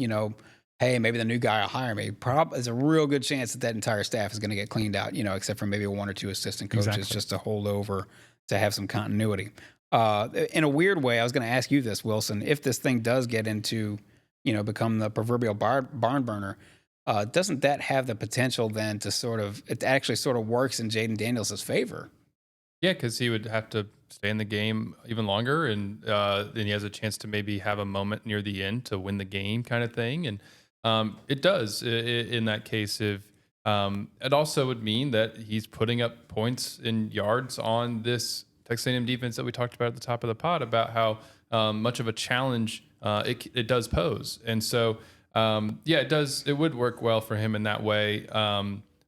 hey, maybe the new guy will hire me. There's a real good chance that entire staff is going to get cleaned out, except for maybe 1 or 2 assistant coaches just to hold over to have some continuity. In a weird way, I was going to ask you this, Wilson, if this thing does get into become the proverbial barn burner. Doesn't that have the potential then to it actually sort of works in Jayden Daniels' favor? Yeah, because he would have to stay in the game even longer, and then he has a chance to maybe have a moment near the end to win the game kind of thing. And it does in that case. If it also would mean that he's putting up points and yards on this Texas A&M defense that we talked about at the top of the pod about how much of a challenge it does pose. And so it does. It would work well for him in that way.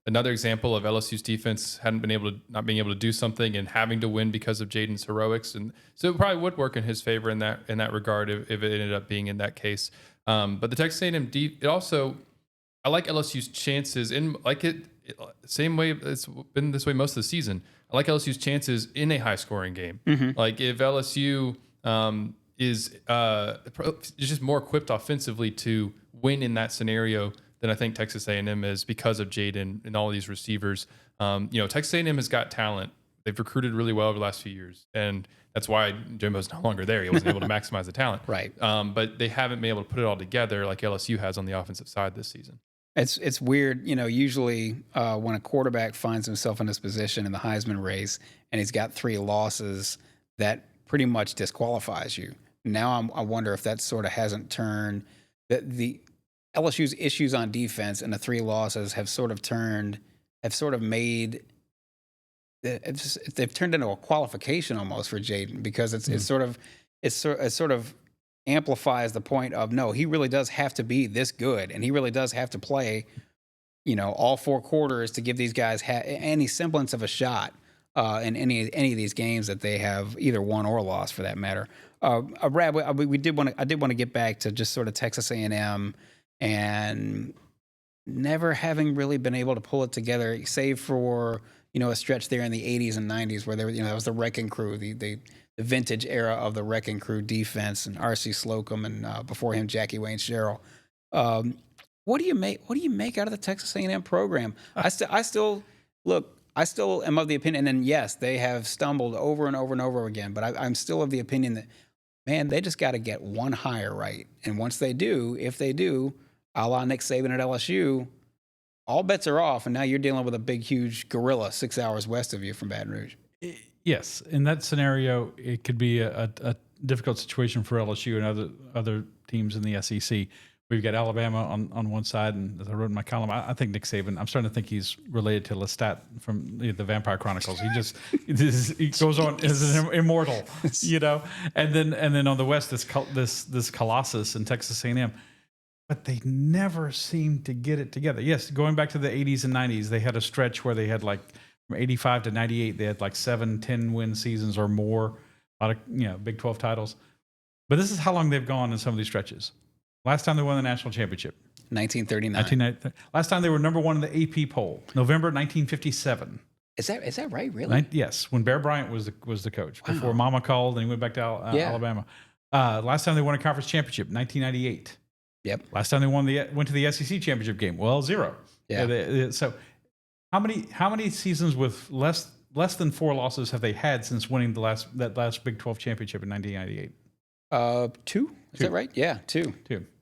Another example of LSU's defense not being able to do something and having to win because of Jayden's heroics, and so it probably would work in his favor in that regard if it ended up being in that case. But the Texas A&M it also, I like LSU's chances same way it's been this way most of the season. I like LSU's chances in a high scoring game. Mm-hmm. Like if LSU is just more equipped offensively to win in that scenario than I think Texas A&M is because of Jayden and all these receivers. Texas A&M has got talent. They've recruited really well over the last few years, and that's why Jimbo's no longer there. He wasn't able to maximize the talent. Right. But they haven't been able to put it all together like LSU has on the offensive side this season. It's weird, usually when a quarterback finds himself in this position in the Heisman race and he's got 3 losses, that pretty much disqualifies you. Now I wonder if that sort of hasn't turned the LSU's issues on defense and the 3 losses have sort of made they've turned into a qualification almost for Jayden, because it sort of amplifies the point of, no, he really does have to be this good, and he really does have to play, all 4 quarters to give these guys any semblance of a shot in any of these games that they have either won or lost, for that matter. Rab, I did want to get back to just sort of Texas A&M and never having really been able to pull it together, save for a stretch there in the 80s and 90s where that was the wrecking crew, the vintage era of the wrecking crew defense, and R.C. Slocum, and before him Jackie Wayne Sherrill. What do you make out of the Texas A&M program? I still am of the opinion, and yes, they have stumbled over and over and over again, but I'm still of the opinion that, man, they just got to get one hire right, and once they do, if they do, a la Nick Saban at LSU, all bets are off, and now you're dealing with a big, huge gorilla 6 hours west of you from Baton Rouge. Yes, in that scenario, it could be a difficult situation for LSU and other teams in the SEC. We've got Alabama on one side, and as I wrote in my column, I think Nick Saban, I'm starting to think he's related to Lestat from the Vampire Chronicles. He goes on as an immortal, And then on the West, this Colossus in Texas A&M. But they never seem to get it together. Yes, going back to the 80s and 90s, they had a stretch where they had from 85 to 98, they had 7-10 win seasons or more, a lot of Big 12 titles. But this is how long they've gone in some of these stretches. Last time they won the national championship, 1939. Last time they were number 1 in the AP poll, November 1957. Is that right? Really? Yes, when Bear Bryant was the coach, before Mama called and he went back to Alabama. Last time they won a conference championship, 1998. Yep. Last time they went to the SEC championship game, 0. Yeah. So how many seasons with less than 4 losses have they had since winning that last Big 12 championship in 1998? 2. Is that right? Yeah, 2.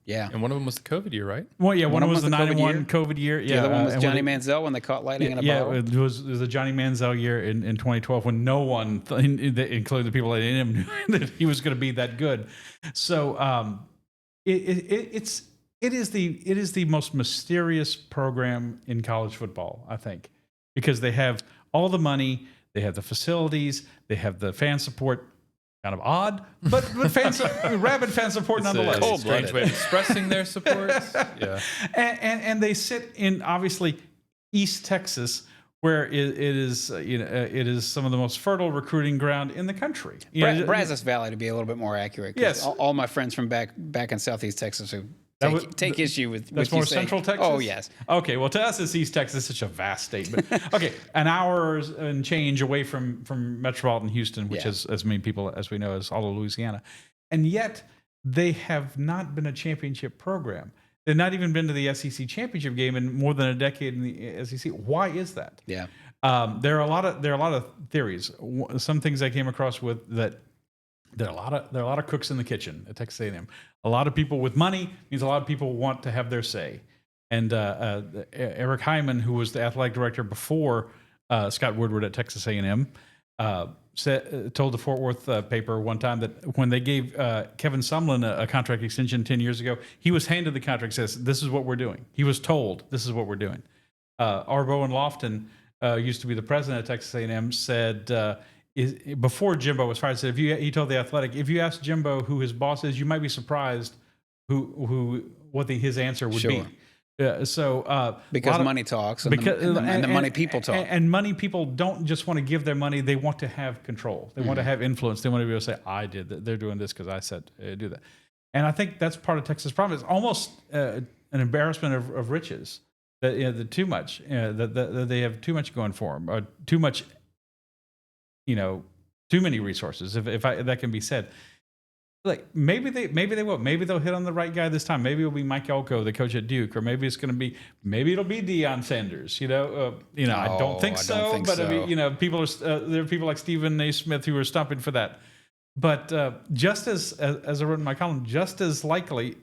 Yeah. And one of them was the COVID year, right? Well, yeah, one of them was the 91 COVID year. Yeah, the other one was Johnny Manziel when they caught lightning in a bottle. Yeah, it was the Johnny Manziel year in 2012 when no one, including the people at A&M, knew that he was going to be that good. So it is the most mysterious program in college football, I think, because they have all the money, they have the facilities, they have the fan support. Kind of odd, but rabid fan support nonetheless. It's a strange way of expressing their support. Yeah, and they sit in obviously East Texas, where it is some of the most fertile recruiting ground in the country. Brazos Valley, to be a little bit more accurate. Yes, all my friends from back in Southeast Texas who take issue with that's more Central Texas. Oh yes. Okay, well to us it's East Texas, such a vast state. But okay, an hour and change away from metropolitan Houston, which is as many people as we know is all of Louisiana, and yet they have not been a championship program. They've not even been to the SEC championship game in more than a decade in the SEC. Why is that? Yeah, there are a lot of theories. Some things I came across with that. There are a lot of cooks in the kitchen at Texas A&M. A lot of people with money means a lot of people want to have their say. And Eric Hyman, who was the athletic director before Scott Woodward at Texas A&M, told the Fort Worth paper one time that when they gave Kevin Sumlin a contract extension 10 years ago, he was handed the contract. Says this is what we're doing. He was told this is what we're doing. Arbo and Lofton used to be the president of Texas A&M. Said. Before Jimbo was fired, said he told the Athletic, if you ask Jimbo who his boss is, you might be surprised what his answer would be. Because money talks, and the money people talk, and money people don't just want to give their money; they want to have control. They want to have influence. They want to be able to say, "I did that. They're doing this because I said do that." And I think that's part of Texas' problem. It's almost an embarrassment of riches. That too much. That they have too much going for them, or too much. Too many resources, if that can be said. Like maybe they will. Maybe they'll hit on the right guy this time. Maybe it'll be Mike Elko, the coach at Duke, or maybe it'll be Deion Sanders. I don't think I so. don't think but so. I mean, people are there are people like Stephen A. Smith who are stumping for that. But just as I wrote in my column, just as likely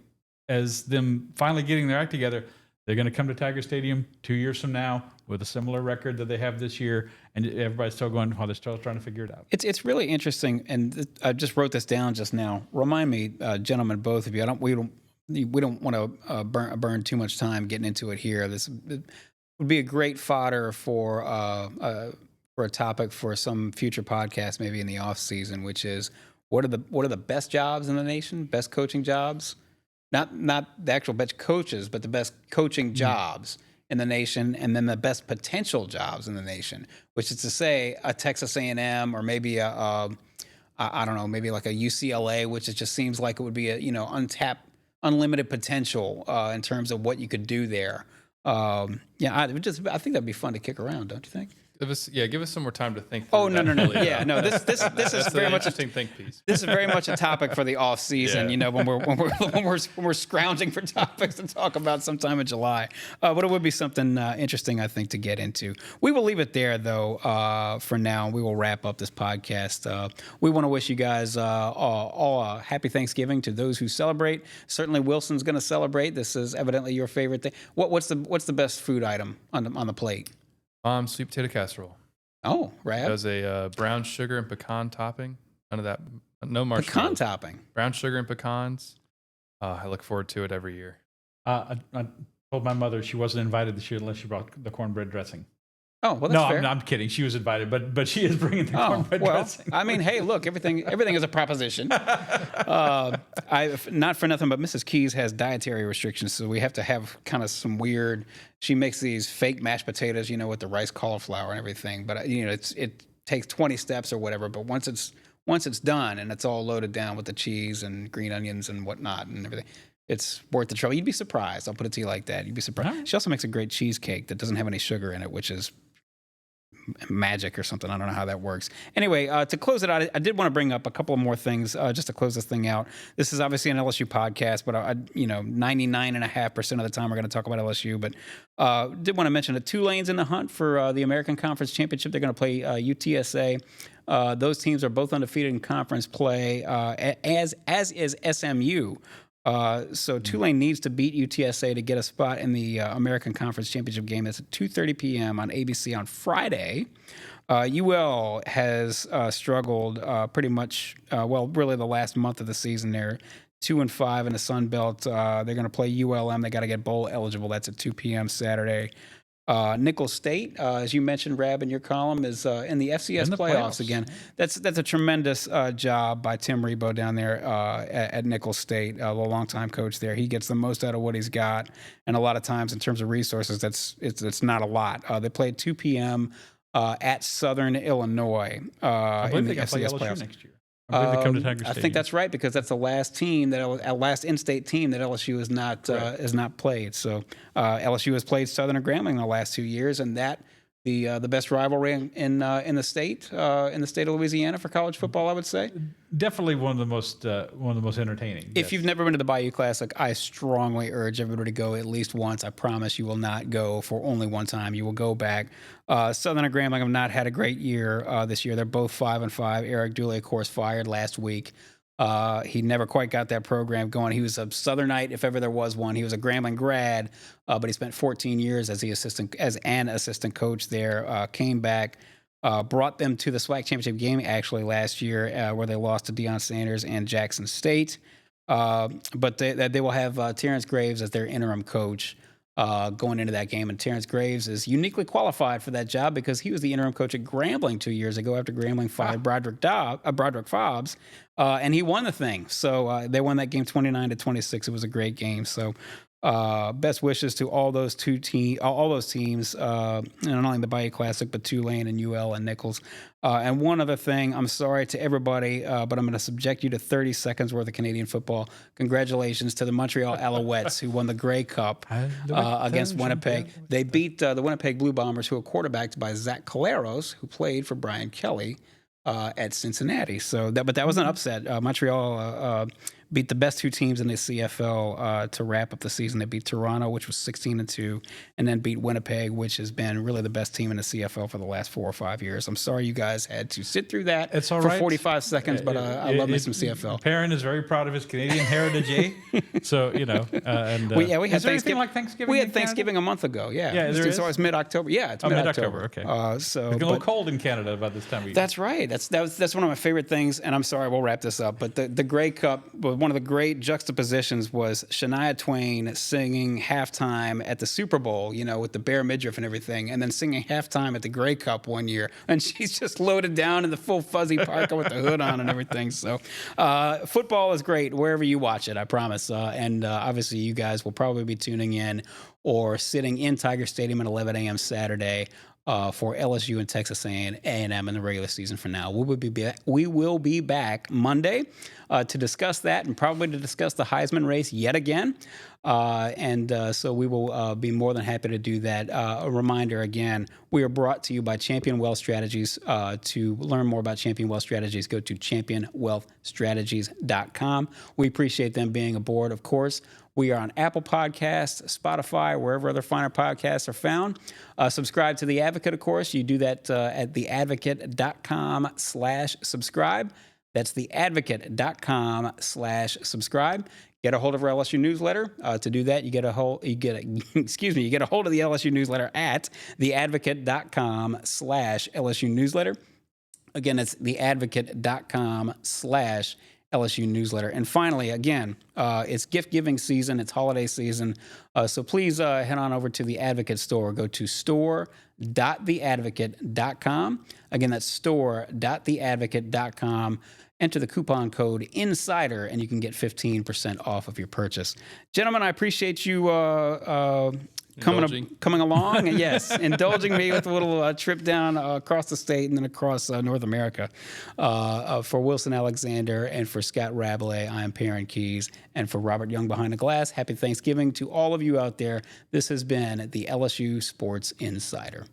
as them finally getting their act together, they're going to come to Tiger Stadium 2 years from now with a similar record that they have this year, and everybody's still going, they're still trying to figure it out. It's really interesting, and I just wrote this down just now. Remind me, gentlemen, both of you. We don't want to burn too much time getting into it here. This would be a great fodder for a topic for some future podcast, maybe in the off season, which is what are the best jobs in the nation, best coaching jobs, not the actual best coaches, but the best coaching jobs in the nation, and then the best potential jobs in the nation, which is to say a Texas A&M or maybe I don't know, maybe like a UCLA, which it just seems like it would be a untapped, unlimited potential in terms of what you could do there. I think that'd be fun to kick around, don't you think? Give us some more time to think. Oh no. Yeah, no. This is very much interesting think piece. This is very much a topic for the off season. Yeah. When we're scrounging for topics to talk about sometime in July. But it would be something interesting, I think, to get into. We will leave it there though. For now, we will wrap up this podcast. We want to wish you guys all a happy Thanksgiving to those who celebrate. Certainly, Wilson's going to celebrate. This is evidently your favorite thing. What's the best food item on the plate? Sweet potato casserole. Oh, right. It does a brown sugar and pecan topping. None of that. No marshmallows. Pecan topping. Brown sugar and pecans. I look forward to it every year. I told my mother she wasn't invited this year unless she brought the cornbred dressing. Oh, well, that's fair. No, I'm kidding. She was invited, but she is bringing the cornbread dressing. I mean, hey, look, everything is a proposition. Not for nothing, but Mrs. Keys has dietary restrictions, so we have to have kind of some weird. She makes these fake mashed potatoes, with the rice cauliflower and everything. But it takes 20 steps or whatever. But once it's done and it's all loaded down with the cheese and green onions and whatnot and everything, it's worth the trouble. You'd be surprised. I'll put it to you like that. You'd be surprised. Right. She also makes a great cheesecake that doesn't have any sugar in it, which is magic or something. I don't know how that works. Anyway, to close it out, I did want to bring up a couple of more things just to close this thing out. This is obviously an LSU podcast, but 99.5% of the time we're going to talk about LSU. But did want to mention that Tulane's in the hunt for the American Conference Championship. They're going to play UTSA. Those teams are both undefeated in conference play, as is SMU. So Tulane needs to beat UTSA to get a spot in the American Conference Championship game. That's at 2:30 p.m. on ABC on Friday. UL has struggled pretty much, really the last month of the season. They're 2-5 in the Sun Belt. They're going to play ULM. They got to get bowl eligible. That's at 2 p.m. Saturday. Nicholls State, as you mentioned, Rab, in your column, is in the FCS playoffs again. That's a tremendous job by Tim Rebowe down there at Nicholls State, the longtime coach there. He gets the most out of what he's got, and a lot of times in terms of resources, it's not a lot. They play at 2 p.m. At Southern Illinois I believe in they the got to play FCS LSU playoffs. next year. I believe they come to Tiger I Stadium. think that's right because that's the last team last in-state team that LSU has not played. So LSU has played Southern and Grambling the last 2 years, and that the best rivalry in the state of Louisiana for college football, I would say. Definitely one of the most entertaining. If you've never been to the Bayou Classic, I strongly urge everybody to go at least once. I promise you will not go for only one time. You will go back. Southern and Grambling have not had a great year this year. They're both 5-5. Eric Dooley, of course, fired last week. He never quite got that program going. He was a Southernite, if ever there was one. He was a Grambling grad, but he spent 14 years as an assistant coach there. Came back, brought them to the SWAC championship game actually last year, where they lost to Deion Sanders and Jackson State. But they will have Terrence Graves as their interim coach going into that game. And Terrence Graves is uniquely qualified for that job because he was the interim coach at Grambling 2 years ago after Grambling fired Broderick Fobbs. And he won the thing. So they won that game 29-26. It was a great game. So best wishes to all those teams, not only the Bayou Classic, but Tulane and UL and Nicholls. And one other thing, I'm sorry to everybody, but I'm going to subject you to 30 seconds worth of Canadian football. Congratulations to the Montreal Alouettes who won the Grey Cup against Winnipeg. They beat the Winnipeg Blue Bombers, who are quarterbacked by Zach Collaros, who played for Brian Kelly at Cincinnati. So but that was an upset. Montreal beat the best two teams in the CFL to wrap up the season. They beat Toronto, which was 16-2, and then beat Winnipeg, which has been really the best team in the CFL for the last 4 or 5 years. I'm sorry you guys had to sit through that It's all for right. 45 seconds, but I love me some CFL. Perryn is very proud of his Canadian heritage, So, we had is there anything Thanksgiving. like Thanksgiving We in had Thanksgiving a month ago. Yeah, there it's is? always mid-October. Yeah, it's mid-October, mid-October. okay. So It's a little cold in Canada about this time of year. that's right. That's one of my favorite things. And I'm sorry, we'll wrap this up. But the Grey Cup, one of the great juxtapositions was Shania Twain singing halftime at the Super Bowl, with the bear midriff and everything, and then singing halftime at the Grey Cup one year. And she's just loaded down in the full fuzzy parka with the hood on and everything. So football is great wherever you watch it, I promise. And obviously you guys will probably be tuning in or sitting in Tiger Stadium at 11 a.m. Saturday for LSU and Texas A&M in the regular season for now. We will be back Monday to discuss that and probably to discuss the Heisman race yet again. So we will be more than happy to do that. A reminder again, we are brought to you by Champion Wealth Strategies. To learn more about Champion Wealth Strategies, go to championwealthstrategies.com. We appreciate them being aboard, of course. We are on Apple Podcasts, Spotify, wherever other finer podcasts are found. Subscribe to The Advocate, of course. You do that at theadvocate.com/subscribe. That's theadvocate.com/subscribe. Get a hold of our LSU newsletter. To do that, you get a hold of the LSU newsletter at theadvocate.com/LSU newsletter. Again, that's theadvocate.com/LSU newsletter. And finally, again, it's gift giving season, it's holiday season. So please head on over to the Advocate store. Go to store.theadvocate.com. Again, that's store.theadvocate.com. Enter the coupon code INSIDER, and you can get 15% off of your purchase. Gentlemen, I appreciate you coming along, and yes, indulging me with a little trip down across the state and then across North America. For Wilson Alexander and for Scott Rabalais, I am Perryn Keys, and for Robert Young behind the glass, happy Thanksgiving to all of you out there. This has been the LSU Sports Insider.